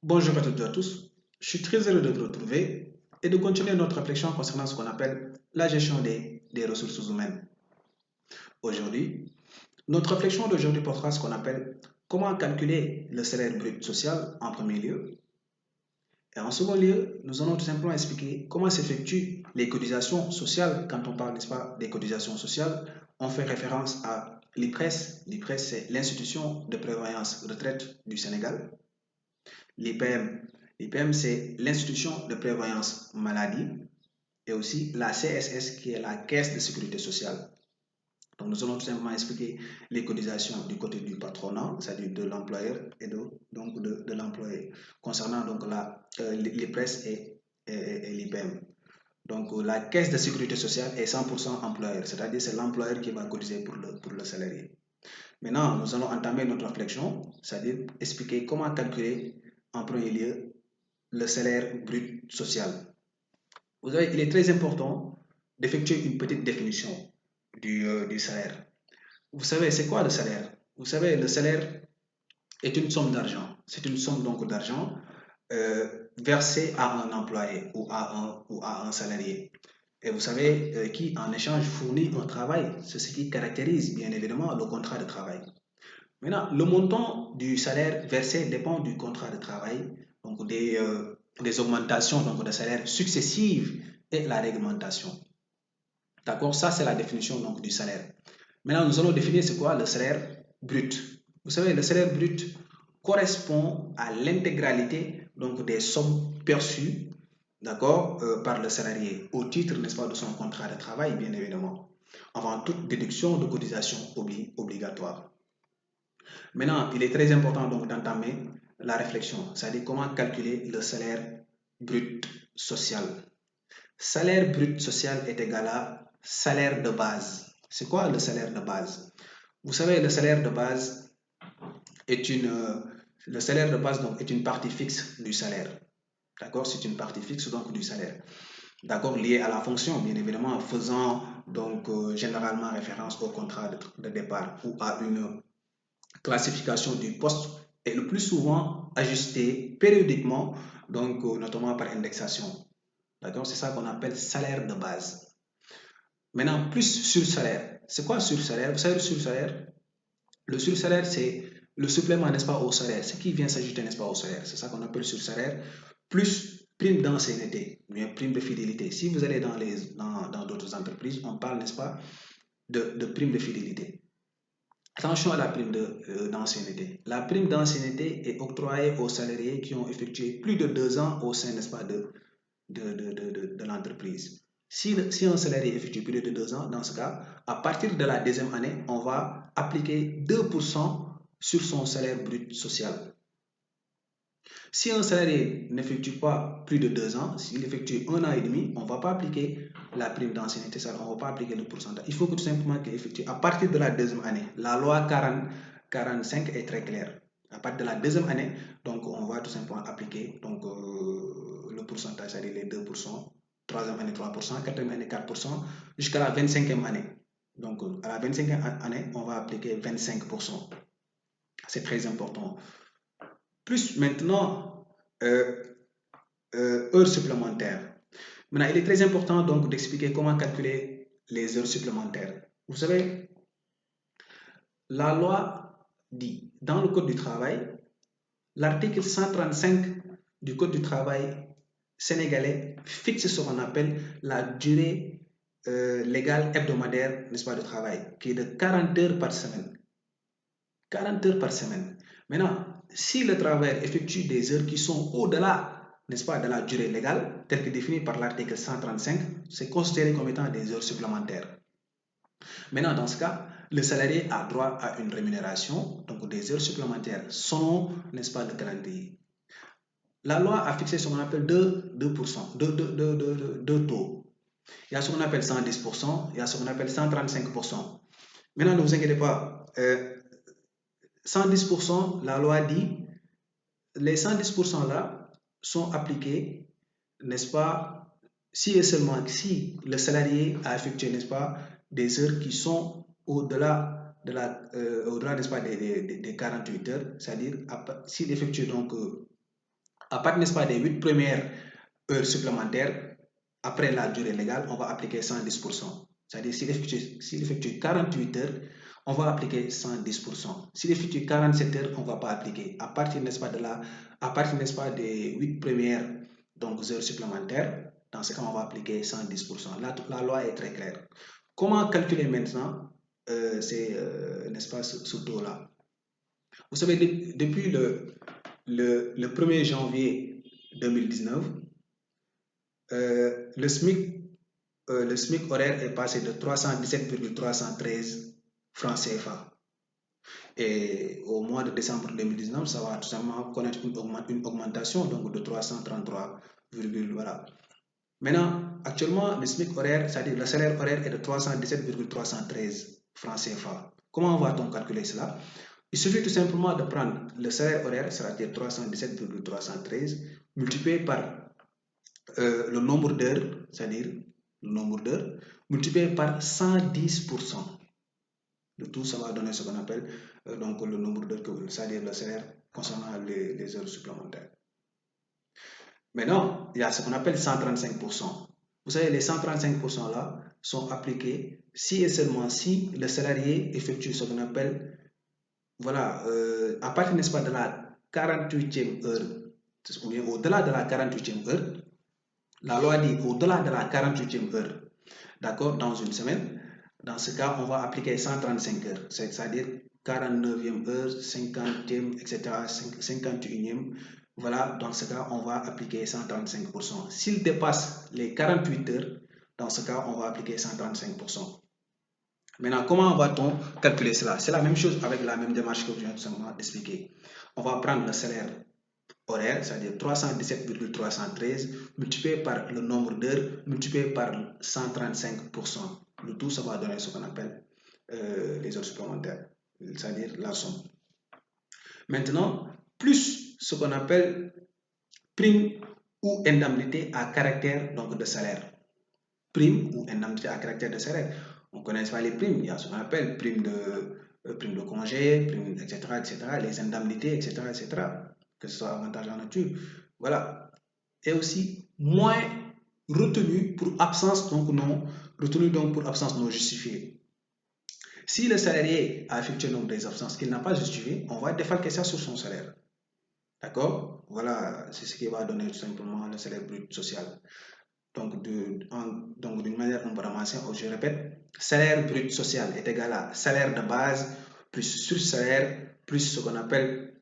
Bonjour à toutes et à tous. Je suis très heureux de vous retrouver et de continuer notre réflexion concernant ce qu'on appelle la gestion des ressources humaines. Aujourd'hui, notre réflexion d'aujourd'hui portera ce qu'on appelle comment calculer le salaire brut social en premier lieu. Et en second lieu, nous allons tout simplement expliquer comment s'effectuent les cotisations sociales. Quand on parle, n'est-ce pas, des cotisations sociales, on fait référence à l'IPRES. L'IPRES, c'est l'Institution de prévoyance retraite du Sénégal. L'IPM, l'IPM c'est l'institution de prévoyance maladie et aussi la CSS qui est la caisse de sécurité sociale. Donc nous allons tout simplement expliquer les cotisations du côté du patronat, c'est-à-dire de l'employeur et de l'employé, concernant donc l'IPRES et l'IPM. Donc la caisse de sécurité sociale est 100% employeur, c'est-à-dire c'est l'employeur qui va cotiser pour le salarié. Maintenant, nous allons entamer notre réflexion, c'est-à-dire expliquer comment calculer en premier lieu le salaire brut social. Vous savez, il est très important d'effectuer une petite définition du salaire. Vous savez, c'est quoi le salaire? Vous savez, le salaire est une somme d'argent. C'est une somme donc d'argent versée à un employé ou à un salarié. Et vous savez, qui en échange fournit un travail. C'est ce qui caractérise bien évidemment le contrat de travail. Maintenant, le montant du salaire versé dépend du contrat de travail, donc des augmentations donc de salaire successives et la réglementation. D'accord? Ça, c'est la définition donc du salaire. Maintenant, nous allons définir c'est quoi le salaire brut. Vous savez, le salaire brut correspond à l'intégralité donc des sommes perçues, d'accord, par le salarié au titre, n'est-ce pas, de son contrat de travail, bien évidemment, avant toute déduction de cotisation obligatoire. Maintenant, il est très important donc d'entamer la réflexion, c'est-à-dire comment calculer le salaire brut social. Salaire brut social est égal à salaire de base. C'est quoi le salaire de base? Vous savez, le salaire de base est le salaire de base donc est une partie fixe du salaire. D'accord? C'est une partie fixe donc du salaire. D'accord? Liée à la fonction, bien évidemment, faisant donc généralement référence au contrat de départ ou à une classification du poste est le plus souvent ajusté périodiquement, donc notamment par indexation. D'accord? C'est ça qu'on appelle salaire de base. Maintenant, plus sur salaire. C'est quoi sur salaire? Vous savez, sur salaire, le sur salaire, c'est le supplément, n'est-ce pas, au salaire. Ce qui vient s'ajouter, n'est-ce pas, au salaire. C'est ça qu'on appelle sur salaire. Plus prime d'ancienneté, bien prime de fidélité. Si vous allez dans d'autres entreprises, on parle, n'est-ce pas, de prime de fidélité. Attention à la prime d'ancienneté. La prime d'ancienneté est octroyée aux salariés qui ont effectué plus de 2 ans au sein, n'est-ce pas, de l'entreprise. Si un salarié effectue plus de 2 ans, dans ce cas, à partir de la deuxième année, on va appliquer 2% sur son salaire brut social. Si un salarié n'effectue pas plus de 2 ans, s'il effectue 1 an et demi, on ne va pas appliquer la prime d'ancienneté, on ne va pas appliquer le pourcentage. Il faut que tout simplement qu'il effectue à partir de la deuxième année. La loi 45 est très claire. À partir de la deuxième année, donc on va tout simplement appliquer donc, le pourcentage, c'est-à-dire les 2%, troisième année 3%, quatrième année 4%, jusqu'à la 25e année. Donc à la 25e année, on va appliquer 25%. C'est très important. Plus maintenant, heures supplémentaires. Maintenant, il est très important donc d'expliquer comment calculer les heures supplémentaires. Vous savez, la loi dit dans le Code du travail, l'article 135 du Code du travail sénégalais fixe ce qu'on appelle la durée légale hebdomadaire, n'est-ce pas, de travail, qui est de 40 heures par semaine. 40 heures par semaine. Maintenant, si le travailleur effectue des heures qui sont au-delà, n'est-ce pas, de la durée légale, telle que définie par l'article 135, c'est considéré comme étant des heures supplémentaires. Maintenant, dans ce cas, le salarié a droit à une rémunération, donc des heures supplémentaires, selon, n'est-ce pas, le calendrier. La loi a fixé ce qu'on appelle 2%, deux taux. Il y a ce qu'on appelle 110%, il y a ce qu'on appelle 135%. Maintenant, ne vous inquiétez pas, 110%, la loi dit, les 110% là sont appliqués, n'est-ce pas, si et seulement si le salarié a effectué, n'est-ce pas, des heures qui sont au-delà au-delà, n'est-ce pas, des 48 heures, c'est-à-dire s'il effectue donc À partir, n'est-ce pas, des 8 premières heures supplémentaires, après la durée légale, on va appliquer 110%. C'est-à-dire, s'il effectue 48 heures, on va appliquer 110%. S'il effectue 47 heures, on ne va pas appliquer. À partir, n'est-ce pas, n'est-ce pas, des 8 premières heures supplémentaires, dans ce cas, on va appliquer 110%. La loi est très claire. Comment calculer maintenant n'est-ce pas, ce taux-là? Vous savez, depuis le 1er janvier 2019, le SMIC horaire est passé de 317,313 francs CFA. Et au mois de décembre 2019, ça va tout simplement connaître une augmentation donc de 333, voilà. Maintenant, actuellement, le SMIC horaire, c'est-à-dire le salaire horaire est de 317,313 francs CFA. Comment va-t-on calculer cela? Il suffit tout simplement de prendre le salaire horaire, c'est-à-dire 317,313, multiplié par le nombre d'heures, c'est-à-dire le nombre d'heures, multiplié par 110%. Le tout, ça va donner ce qu'on appelle donc le nombre d'heures, c'est-à-dire le salaire concernant les heures supplémentaires. Maintenant, il y a ce qu'on appelle 135%. Vous savez, les 135% là sont appliqués si et seulement si le salarié effectue ce qu'on appelle, voilà, à partir, n'est-ce pas, de la 48e heure, ou bien au-delà de la 48e heure, la loi dit au-delà de la 48e heure, d'accord, dans une semaine, dans ce cas, on va appliquer 135 heures, c'est-à-dire 49e heure, 50e, etc., 51e. Voilà, dans ce cas, on va appliquer 135%. S'il dépasse les 48 heures, dans ce cas, on va appliquer 135%. Maintenant, comment va-t-on calculer cela? C'est la même chose avec la même démarche que je viens tout simplement d'expliquer. On va prendre le salaire horaire, c'est-à-dire 317,313, multiplié par le nombre d'heures, multiplié par 135%. Le tout, ça va donner ce qu'on appelle les heures supplémentaires, c'est-à-dire la somme. Maintenant, plus ce qu'on appelle prime ou indemnité à caractère donc de salaire. Prime ou indemnité à caractère de salaire. On ne connaît pas les primes, il y a ce qu'on appelle prime de congé, prime, etc., etc., les indemnités, etc., etc., que ce soit avantage en nature. Voilà. Et aussi, moins retenu pour absence donc non, retenu donc pour absence non justifiée. Si le salarié a effectué donc des absences qu'il n'a pas justifiées, on va défalquer ça sur son salaire. D'accord? Voilà, c'est ce qui va donner tout simplement le salaire brut social. Donc, d'une manière un peu ramassée, je répète, salaire brut social est égal à salaire de base plus sur-salaire plus ce qu'on appelle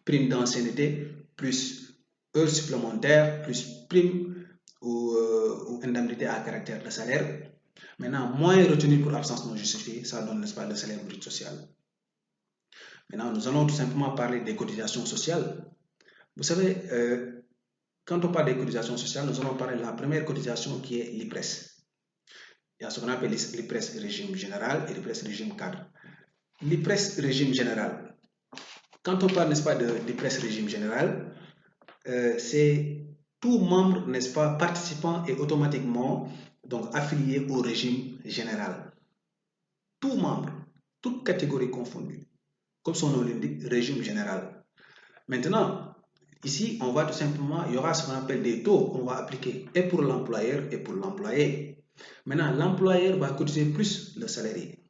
prime d'ancienneté plus heures supplémentaires plus prime ou indemnité à caractère de salaire. Maintenant, moins retenu pour absence non justifiée, ça donne, n'est-ce pas, le salaire brut social. Maintenant, nous allons tout simplement parler des cotisations sociales. Vous savez, quand on parle des cotisations sociales, nous allons parler de la première cotisation qui est l'IPRES. Il y a ce qu'on appelle l'IPRES régime général et l'IPRES régime cadre. L'IPRES régime général, quand on parle, n'est-ce pas, de l'IPRES régime général, c'est tout membre, n'est-ce pas, participant et automatiquement donc affilié au régime général. Tout membre, toute catégorie confondue, comme son nom l'indique, régime général. Maintenant, ici, on va tout simplement, il y aura ce qu'on appelle des taux qu'on va appliquer et pour l'employeur et pour l'employé. Maintenant, l'employeur va cotiser plus le salarié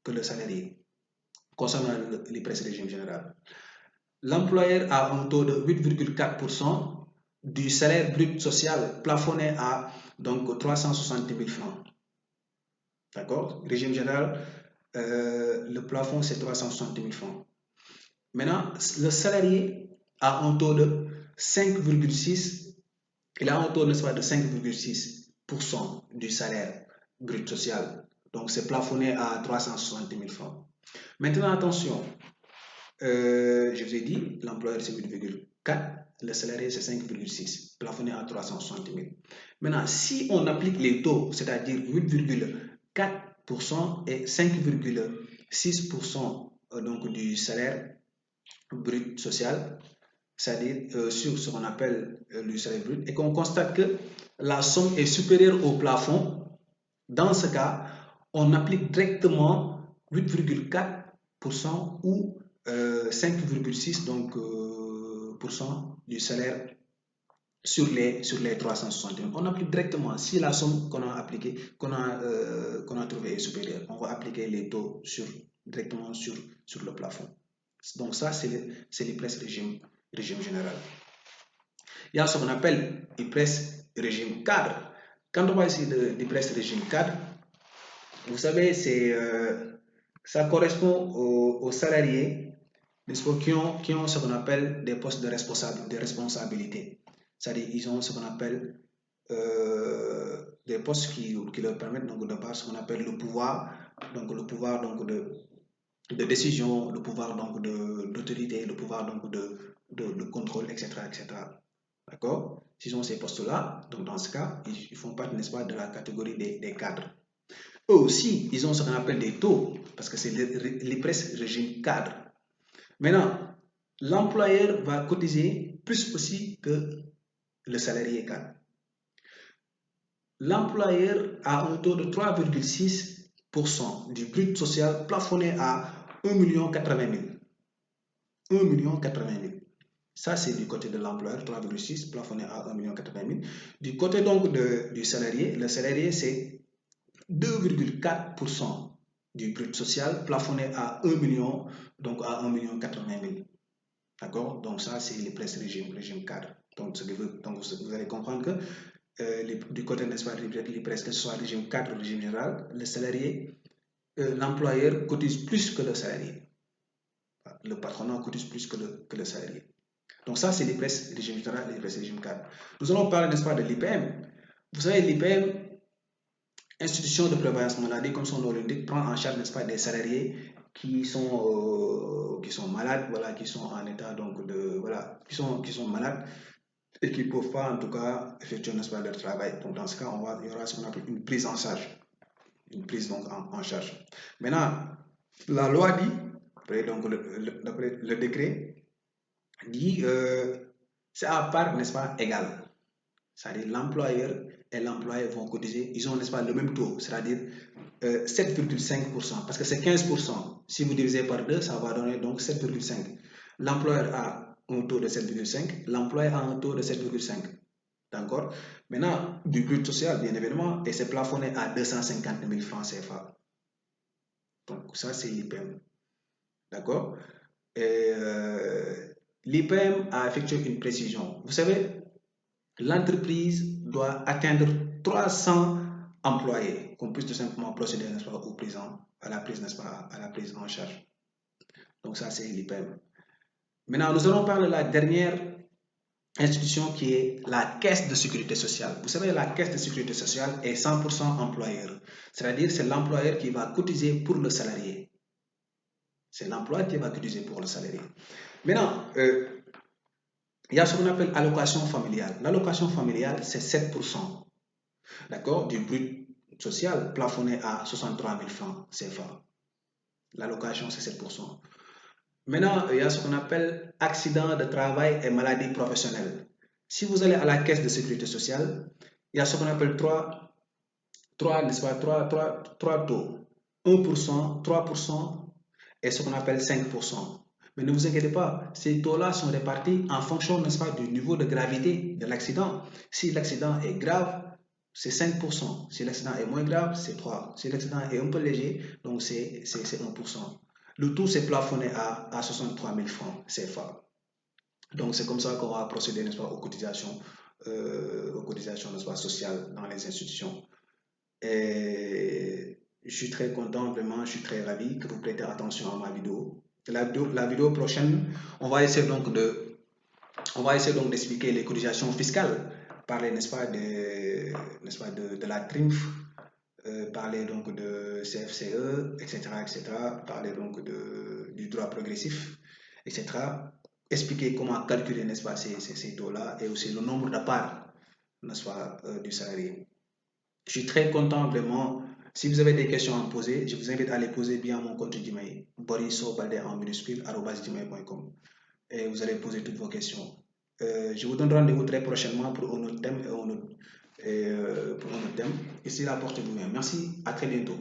que le salarié concernant l'IPRES régime général. L'employeur a un taux de 8,4% du salaire brut social plafonné à donc 360 000 francs. D'accord? Régime général, le plafond c'est 360 000 francs. Maintenant, le salarié a un taux de 5,6%, il a un taux, n'est-ce pas, de 5,6% du salaire brut social. Donc, c'est plafonné à 360 000 francs. Maintenant, attention, je vous ai dit, l'employeur c'est 8,4%, le salarié c'est 5,6%, plafonné à 360 000. Maintenant, si on applique les taux, c'est-à-dire 8,4% et 5,6% donc du salaire brut social, c'est-à-dire sur ce qu'on appelle le salaire brut, et qu'on constate que la somme est supérieure au plafond, dans ce cas, on applique directement 8,4% ou 5,6% du salaire sur les 360 000. On applique directement, si la somme qu'on a appliquée, qu'on a trouvée est supérieure, on va appliquer les taux directement sur le plafond. Donc ça, c'est l'IPRES régime général. Il y a ce qu'on appelle l'IPRES régime cadre. Quand on va ici de l'IPRES régime cadre, vous savez, ça correspond aux salariés, qui ont ce qu'on appelle des postes de responsabilité. C'est-à-dire ils ont ce qu'on appelle des postes qui leur permettent donc d'avoir ce qu'on appelle le pouvoir donc de décision, le pouvoir donc d'autorité, le pouvoir donc de contrôle, etc. etc. D'accord? S'ils ont ces postes-là, donc dans ce cas, ils font partie, n'est-ce pas, de la catégorie des cadres. Eux aussi, ils ont ce qu'on appelle des taux, parce que c'est l'IPRES régime cadre. Maintenant, l'employeur va cotiser plus aussi que le salarié cadre. L'employeur a un taux de 3,6% du brut social plafonné à 1 080 000. 1 080 000. Ça, c'est du côté de l'employeur, 3,6 plafonné à 1 080 000. Du côté donc du salarié, le salarié, c'est 2,4% du brut social plafonné à 1 million, donc à 1 080 000. D'accord? Donc ça, c'est l'IPRES régime cadre. Donc, vous allez comprendre que du côté, n'est-ce pas, l'IPRES, que ce soit régime cadre ou régime général, le salarié, l'employeur cotise plus que le salarié. Le patronat cotise plus que le salarié. Donc ça, c'est l'IPRES régime général et l'IPRES régime cadre. Nous allons parler, n'est-ce pas, de l'IPM. Vous savez, l'IPM, institution de prévoyance maladie, comme son nom l'indique, prend en charge, n'est-ce pas, des salariés qui sont malades, voilà, qui sont en état donc qui sont malades et qui ne peuvent pas en tout cas effectuer, n'est-ce pas, leur travail. Donc dans ce cas, il y aura ce qu'on appelle une prise en charge, une prise donc en charge. Maintenant, la loi dit, donc le décret dit, c'est à part, n'est-ce pas, égal. C'est-à-dire l'employeur et l'employé vont cotiser, ils ont, n'est-ce pas, le même taux, c'est-à-dire 7,5%, parce que c'est 15%. Si vous divisez par 2, ça va donner donc 7,5. L'employeur a un taux de 7,5, l'employé a un taux de 7,5. D'accord? Maintenant, du brut social, bien évidemment, et c'est plafonné à 250 000 francs CFA. Donc, ça, c'est l'IPM. D'accord? Et l'IPM a effectué une précision. Vous savez, l'entreprise doit atteindre 300 employés, qu'on puisse tout simplement procéder, n'est-ce pas, à la prise, n'est-ce pas, à la prise en charge. Donc ça, c'est l'IPM. Maintenant, nous allons parler de la dernière institution qui est la caisse de sécurité sociale. Vous savez, la caisse de sécurité sociale est 100% employeur. C'est-à-dire, c'est l'employeur qui va cotiser pour le salarié. C'est l'employeur qui va cotiser pour le salarié. Maintenant, il y a ce qu'on appelle allocation familiale. L'allocation familiale, c'est 7%, d'accord, du brut social plafonné à 63 000 francs CFA. L'allocation, c'est 7%. Maintenant, il y a ce qu'on appelle accident de travail et maladie professionnelle. Si vous allez à la caisse de sécurité sociale, il y a ce qu'on appelle trois taux. 1%, 3% et ce qu'on appelle 5%. Mais ne vous inquiétez pas, ces taux-là sont répartis en fonction, n'est-ce pas, du niveau de gravité de l'accident. Si l'accident est grave, c'est 5%. Si l'accident est moins grave, c'est 3%. Si l'accident est un peu léger, donc c'est 1%. Le tout, c'est plafonné à 63 000 francs CFA. Donc, c'est comme ça qu'on va procéder, n'est-ce pas, aux cotisations, n'est-ce pas, sociales dans les institutions. Et je suis très content, vraiment, je suis très ravi que vous prêtez attention à ma vidéo. La vidéo prochaine, on va essayer donc d'expliquer les cotisations fiscales, parler, n'est-ce pas, de la TRIMF, parler donc de CFCE, etc., parler donc du droit progressif, etc., expliquer comment calculer, n'est-ce pas, ces taux-là et aussi le nombre de parts, n'est-ce pas, du salarié. Je suis très content, vraiment. Si vous avez des questions à me poser, je vous invite à les poser bien à mon compte Gmail, borisobalde en minuscule, @gmail.com, et vous allez poser toutes vos questions. Je vous donne rendez-vous très prochainement pour un autre thème. Ici, la porte vous-même. Merci, à très bientôt.